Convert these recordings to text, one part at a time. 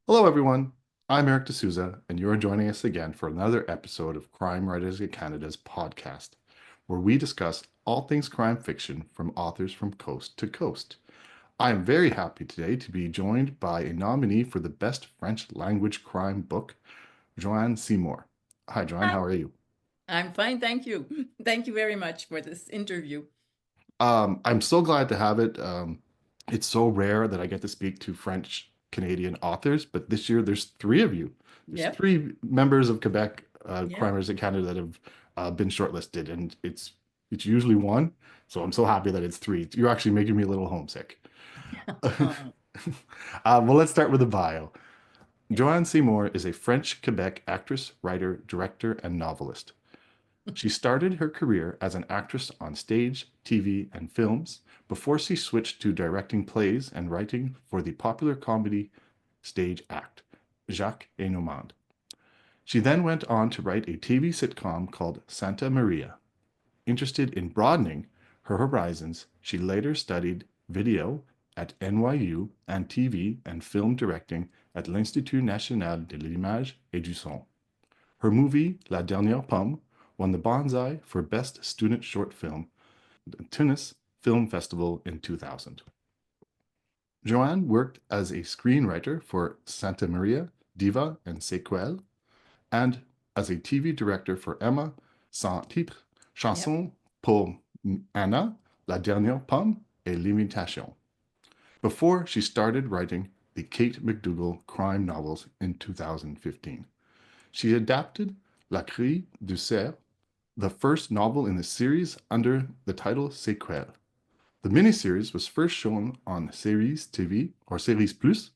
Hello, everyone. I'm Eric D'Souza, and you're joining us again for another episode of Crime Writers of Canada's podcast, where we discuss all things crime fiction from authors from coast to coast. I am very happy today to be joined by a nominee for the Best French Language Crime Book, Johanne Seymore. Hi, Johanne. Hi, How are you? I'm fine, thank you. Thank you very much for this interview. I'm so glad to have it. It's so rare that I get to speak to French Canadian authors, but this year there's three of you. There's Yep, three members of Quebec yep. crimers in Canada that have been shortlisted, and it's usually one. So I'm so happy that it's three. You're actually making me a little homesick. Oh, Well, let's start with the bio. Johanne Seymour is a French Quebec actress, writer, director, and novelist. She started her career as an actress on stage, TV, and films before she switched to directing plays and writing for the popular comedy stage act, Jacques et Normand. She then went on to write a TV sitcom called Santa Maria. Interested in broadening her horizons, she later studied video at NYU and TV and film directing at l'Institut National de l'Image et du Son. Her movie, La Dernière Pomme, won the Bonzaï for Best Student Short Film at the Tunis Film Festival in 2000. Johanne worked as a screenwriter for Santa Maria, Diva, and Séquelles, and as a TV director for Emma, titres, yep. Chanson, pour Anna, La Dernière Pomme, et L'Imitation, before she started writing the Kate McDougall crime novels in 2015. She adapted La Crie du cerf, the first novel in the series under the title Séquelles. The miniseries was first shown on Séries TV or Séries Plus,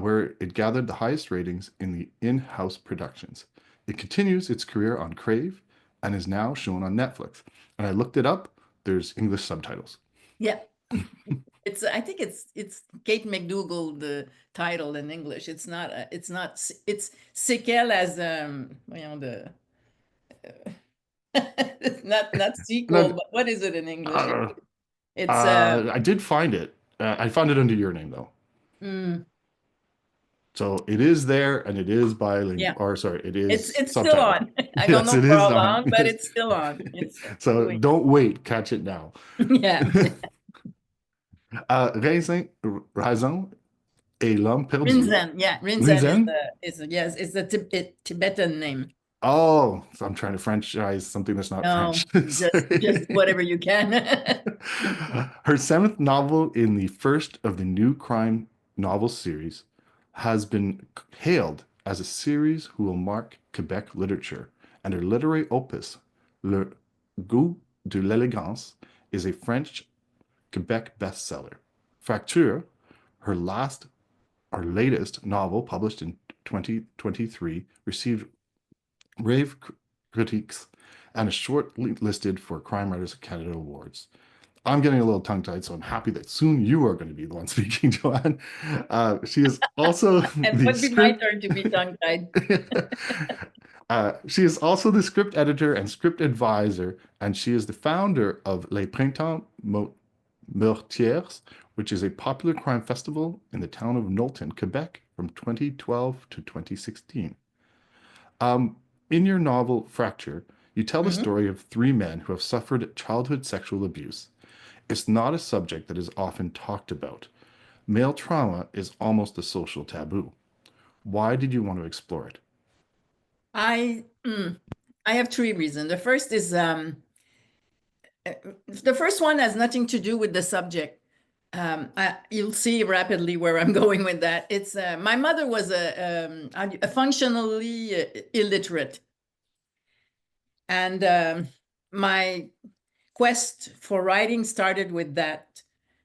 where it gathered the highest ratings in the in-house productions. It continues its career on Crave and is now shown on Netflix. And I looked it up. There's English subtitles. Yep. I think it's Kate McDougall, the title in English. It's Séquelles as the not sequel, No, but what is it in English? uh, It's I did find it. I found it under your name though. mm, So it is there and it is bilingual, yeah. or sorry, it It's is it's still subtitled. on. I don't Yes, know it for is how on. long, but it's still on. It's So doing. don't wait, catch it now. Yeah. Raison et l'homme perdu. Rinzan, yeah, Rinzan Linzen? yes, it's the Tibetan name. Oh, so I'm trying to franchise something that's not No, French. just Sorry. whatever you can. Her seventh novel in the first of the new crime novel series has been hailed as a series who will mark Quebec literature, and her literary opus, Le Goût de l'élégance, is a French Quebec bestseller. Fracture, her last our latest novel, published in 2023, received rave critiques and is shortlisted for Crime Writers of Canada Awards. I'm getting a little tongue-tied, so I'm happy that soon you are going to be the one speaking, Joanne. She is also And it the would be my script. turn to be tongue-tied. She is also the script editor and script advisor, and she is the founder of Les Printemps Meurtriers, which is a popular crime festival in the town of Knowlton, Quebec, from 2012 to 2016. Um, in your novel Fracture, you tell the Mhm. story of three men who have suffered childhood sexual abuse. It's not a subject that is often talked about. Male trauma is almost a social taboo. Why did you want to explore it? I mm, I have three reasons. The first one has nothing to do with the subject. You'll see rapidly where I'm going with that. It's my mother was a functionally illiterate, and my quest for writing started with that,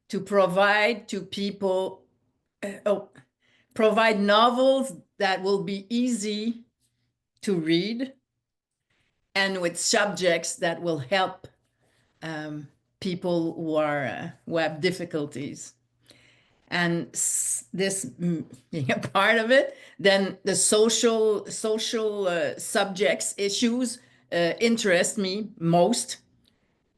to provide to people, oh, provide novels that will be easy to read and with subjects that will help people who have difficulties. And this being a part of it, then the social subjects issues interest me most.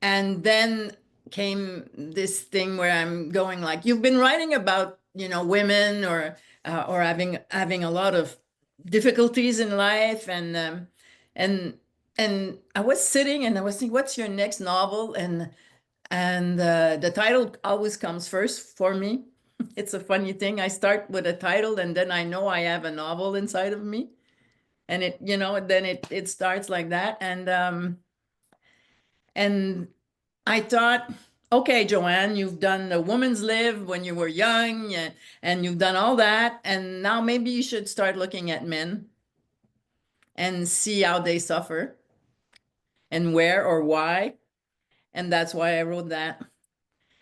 And then came this thing where I'm going like, you've been writing about women or or having a lot of difficulties in life, and I was sitting and I was thinking, what's your next novel? And the title always comes first for me. It's a funny thing. I start with a title and then I know I have a novel inside of me, and then it starts like that. And I thought, okay, Johanne, you've done the woman's live when you were young, and you've done all that, and now maybe you should start looking at men and see how they suffer and where or why. And that's why I wrote that.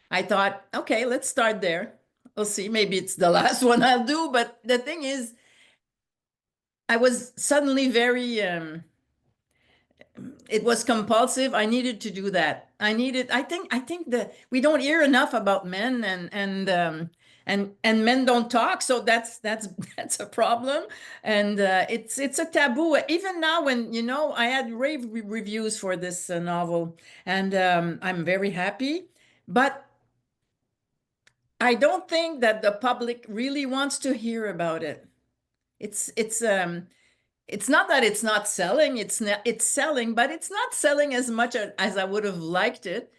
I thought, okay, let's start there. We'll see. Maybe it's the last one I'll do. But the thing is, I was suddenly very, it was compulsive. I needed to do that. I think that we don't hear enough about men, and men don't talk. So that's a problem. And it's a taboo. Even now, when, I had rave reviews for this novel, and I'm very happy. But I don't think that the public really wants to hear about it. It's not that it's not selling. It's selling, but it's not selling as much as I would have liked it.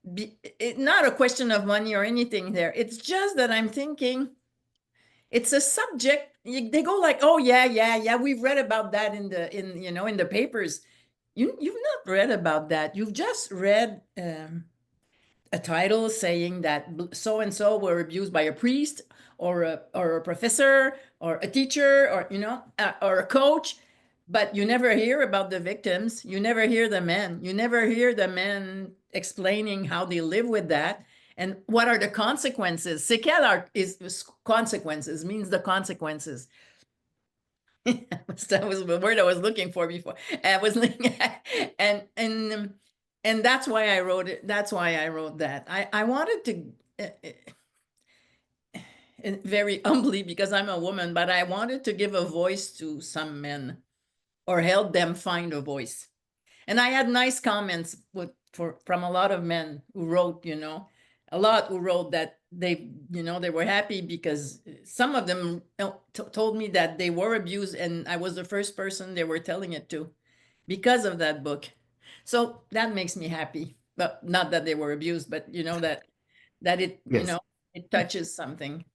It's not a question of money or anything there. It's just that I'm thinking it's a subject. They go like, oh yeah, we've read about that in the papers. You've not read about that. You've just read a title saying that so and so were abused by a priest or a professor or a teacher or a coach, but you never hear about the victims. You never hear the men. You never hear the men explaining how they live with that and what are the consequences. Séquelles is consequences, means the consequences. That was the word I was looking for before. I was looking at, and that's why I wrote it. That's why I wrote that. I wanted to, very humbly, because I'm a woman, but I wanted to give a voice to some men or help them find a voice. And I had nice comments from a lot of men who wrote, a lot who wrote that they were happy because some of them told me that they were abused, and I was the first person they were telling it to because of that book. So that makes me happy. But not that they were abused, but that it Yes. it touches something.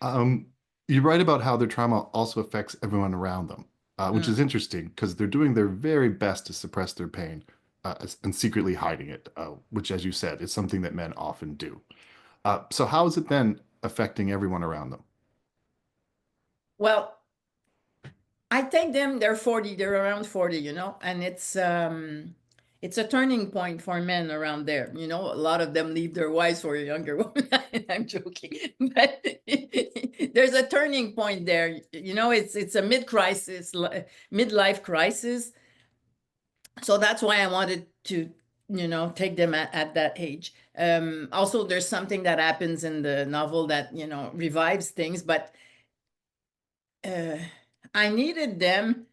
You write about how their trauma also affects everyone around them, which is interesting because they're doing their very best to suppress their pain and secretly hiding it, which, as you said, is something that men often do. So how is it then affecting everyone around them? Well, I think they're 40, they're around 40, and it's a turning point for men around there. A lot of them leave their wives for a younger woman. I'm joking, but there's a turning point there. It's a midlife crisis. So that's why I wanted to, take them at that age. Also, there's something that happens in the novel that, revives things, but I needed them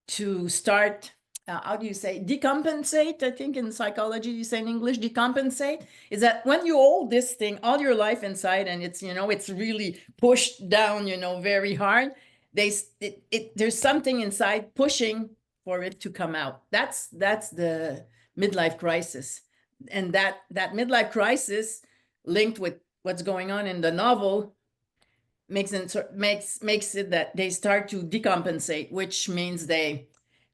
to start, how do you say, decompensate? I think in psychology, you say in English, decompensate, is that when you hold this thing all your life inside and it's, it's really pushed down, very hard, there's something inside pushing for it to come out. That's the midlife crisis. And that midlife crisis linked with what's going on in the novel makes it that they start to decompensate, which means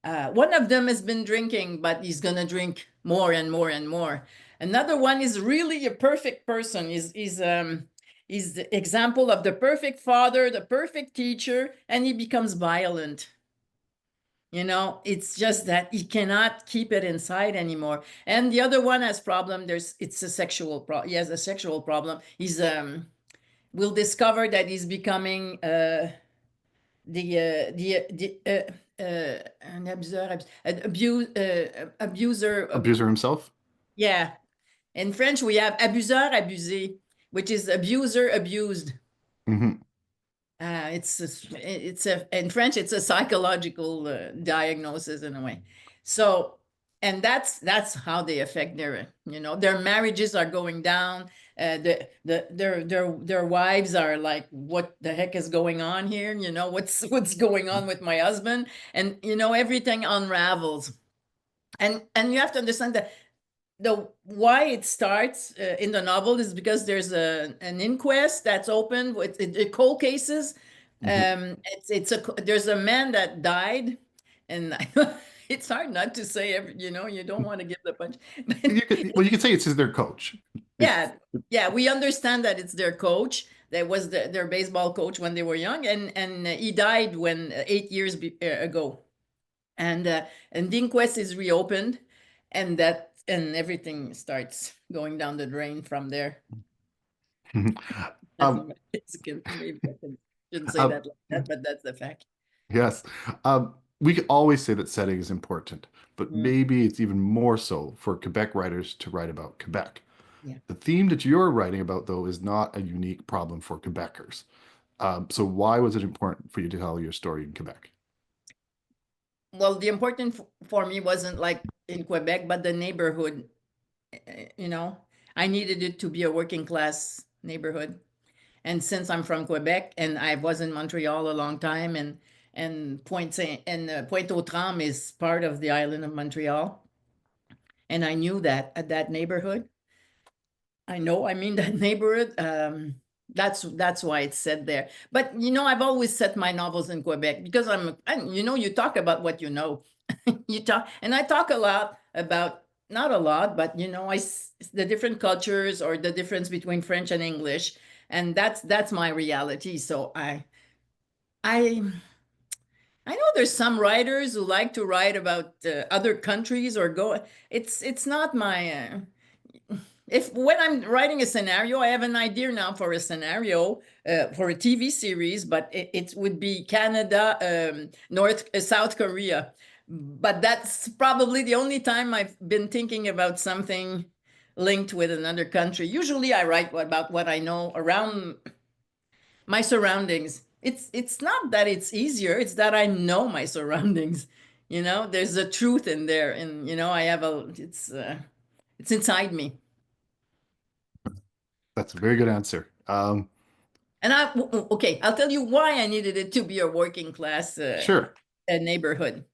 one of them has been drinking, but he's gonna drink more and more and more. Another one is really a perfect person. He's the example of the perfect father, the perfect teacher, and he becomes violent. It's just that he cannot keep it inside anymore. And the other one has problem. It's a sexual problem. He has a sexual problem. We'll discover that he's becoming an abuser. Abuser himself? Yeah. In French, we have abuseur, abusé, which is abuser, abused. Hmm. In French, it's a psychological diagnosis in a way. So, and that's how they affect their marriages are going down. Their wives are like, what the heck is going on here? You know, what's going on with my husband? And you know, everything unravels. And you have to understand that the why it starts in the novel is because there's an inquest that's open with the cold cases. There's a man that died, and it's hard not to say you know, you don't want to give the punch. You could say it's their coach. Yeah, we understand that it's their coach. That was their baseball coach when they were young, and he died when 8 years ago, and the inquest is reopened, and everything starts going down the drain from there. Um, Maybe I shouldn't say um, that like that, but that's the fact. yes. We could always say that setting is important, but Mm, maybe it's even more so for Quebec writers to write about Quebec. yeah. The theme that you're writing about, though, is not a unique problem for Quebecers. So why was it important for you to tell your story in Quebec? Well, the important for me wasn't like in Quebec, but the neighborhood. You know, I needed it to be a working class neighborhood. And since I'm from Quebec and I was in Montreal a long time, and Pointe-aux-Trembles is part of the island of Montreal, and I knew that at that neighborhood. I know, I mean that neighborhood. That's why it's set there. But you know, I've always set my novels in Quebec because you know, you talk about what you know. You talk, and I talk a lot about, not a lot, but you know, the different cultures or the difference between French and English, and that's my reality. So I I know there's some writers who like to write about other countries or go. It's not my. If when I'm writing a scenario, I have an idea now for a scenario for a TV series, but it would be Canada, South Korea. But that's probably the only time I've been thinking about something linked with another country. Usually I write about what I know around my surroundings. It's not that it's easier, it's that I know my surroundings. You know, there's a truth in there, and you know, I have it's inside me. That's a very good answer. And okay, I'll tell you why I needed it to be a working class Sure. neighborhood.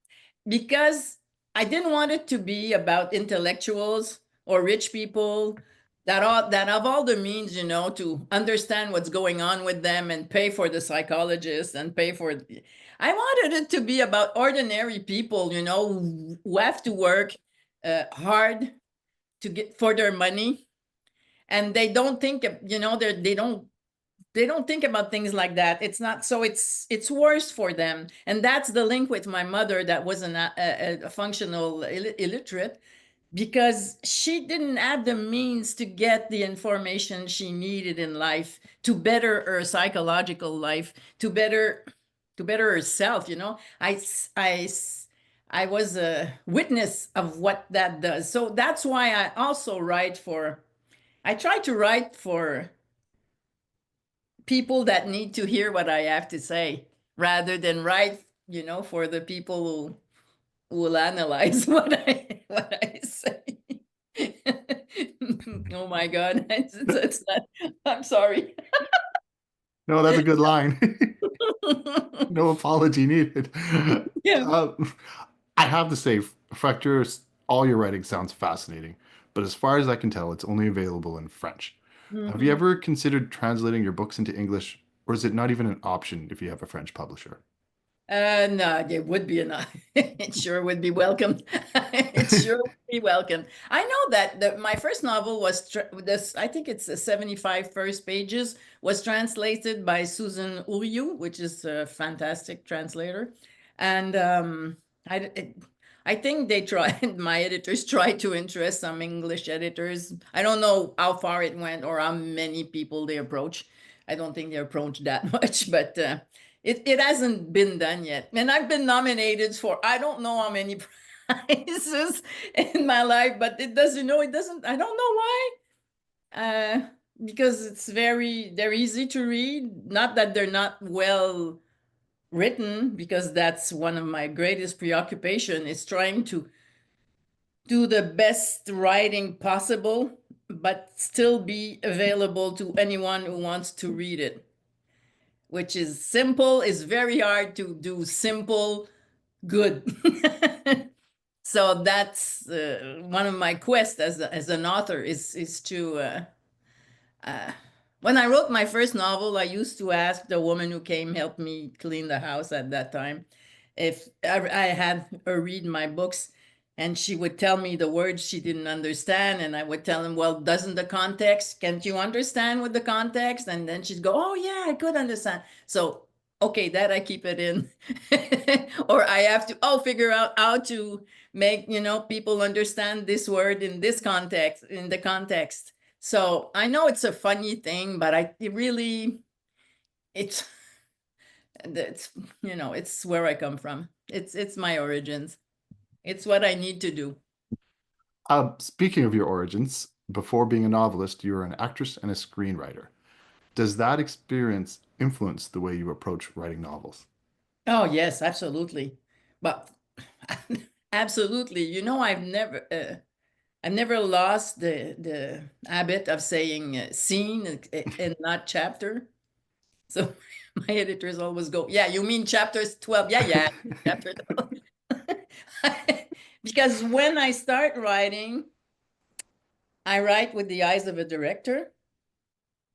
Because I didn't want it to be about intellectuals or rich people that have all the means, you know, to understand what's going on with them and pay for the psychologist and pay for. I wanted it to be about ordinary people, you know, who have to work hard to get for their money, and they don't think, you know, they don't think about things like that. It's not, so it's worse for them. And that's the link with my mother that was a functional illiterate, because she didn't have the means to get the information she needed in life to better her psychological life, to better herself. You know, I was a witness of what that does. So that's why I try to write for people that need to hear what I have to say, rather than write, you know, for the people who will analyze what I say. Oh my God, it's not. I'm sorry. No, that's a good line. No apology needed. Yeah. Uh, I have to say, Fracture, all your writing sounds fascinating, but as far as I can tell, it's only available in French. Have you Mhm. ever considered translating your books into English, or is it not even an option if you have a French publisher? No, it would be enough. It sure would be welcome. It sure would be welcome. I know that my first novel was this. I think it's 75 first pages. Was translated by Susan Uriu, which is a fantastic translator, and I think they tried. My editors tried to interest some English editors. I don't know how far it went or how many people they approached. I don't think they approached that much, but. It hasn't been done yet. And I've been nominated for I don't know how many prizes in my life, but it doesn't, I don't know why. Because they're easy to read. Not that they're not well written, because that's one of my greatest preoccupation is trying to do the best writing possible. but still be available to anyone who wants to read it, which is simple. It's very hard to do simple good. So that's one of my quests as an author is to when I wrote my first novel, I used to ask the woman who came help me clean the house at that time if I had her read my books, and she would tell me the words she didn't understand, and I would tell him, well, doesn't the context, can't you understand with the context? And then she'd go, oh yeah, I could understand. So okay, that I keep it in. Or I have to figure out how to make people understand this word in this context, in the context. So I know it's a funny thing, but it's it's where I come from. It's my origins. It's what I need to do. Speaking of your origins, before being a novelist, you were an actress and a screenwriter. Does that experience influence the way you approach writing novels? Oh yes, absolutely. But absolutely, I've never lost the habit of saying scene and not chapter. So my editors always go, yeah, you mean chapters 12? Yeah, chapter 12. Because when I start writing, I write with the eyes of a director.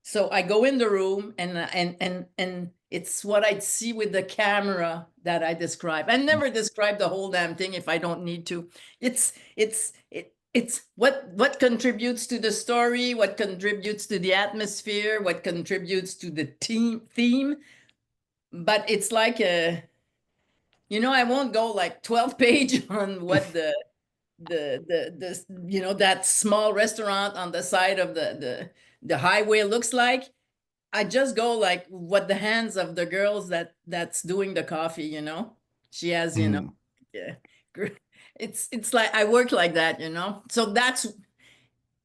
So I go in the room and it's what I'd see with the camera that I describe. I never describe the whole damn thing if I don't need to. It's what contributes to the story, what contributes to the atmosphere, what contributes to the theme. But it's like I won't go like 12 page on what the that small restaurant on the side of the highway looks like. I just go like what the hands of the girls that's doing the coffee, she has, Mm. yeah, it's like I work like that, so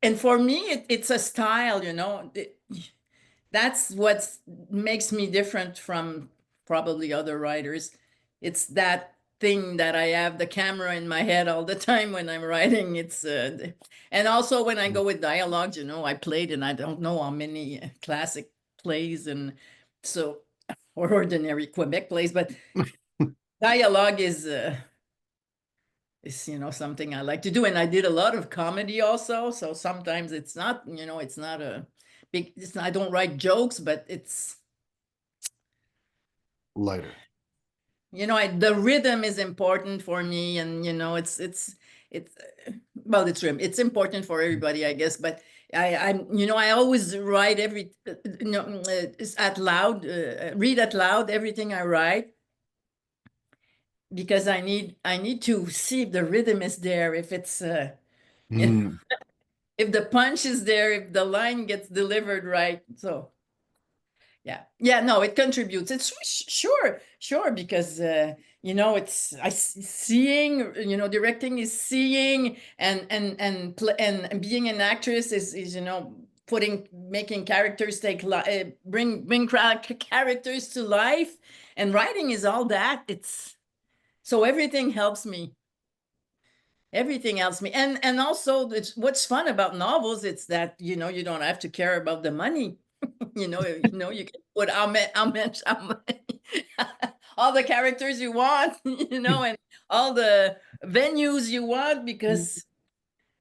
and for me it's a style, that's what makes me different from probably other writers. It's that thing that I have the camera in my head all the time when I'm writing. It's and also when I go with dialogues, I played and I don't know how many classic plays and so or ordinary Quebec plays, but dialogue is something I like to do, and I did a lot of comedy also. So sometimes it's not it's not a big. I don't write jokes, but it's Lighter. the rhythm is important for me, and it's well, it's important for everybody, I guess. But I always write read out loud everything I write, because I need to see if the rhythm is there, if it's Mm. if the punch is there, if the line gets delivered right. So yeah, no, it contributes. It's sure, because it's seeing, directing is seeing, and being an actress is making characters bring characters to life, and writing is all that. So everything helps me. Everything helps me, and also what's fun about novels, it's that you don't have to care about the money. You can put all the characters you want, and all the venues you want, because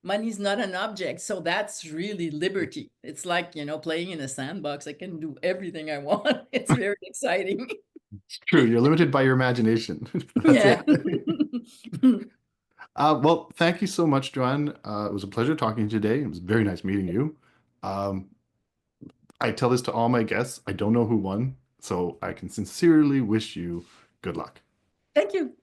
money's not an object. So that's really liberty. It's like, playing in a sandbox. I can do everything I want. It's very exciting. True, you're limited by your imagination. That's Yeah. it. Well, thank you so much, Joanne. It was a pleasure talking to you today. It was very nice meeting you. Um, I tell this to all my guests. I don't know who won, so I can sincerely wish you good luck. Thank you.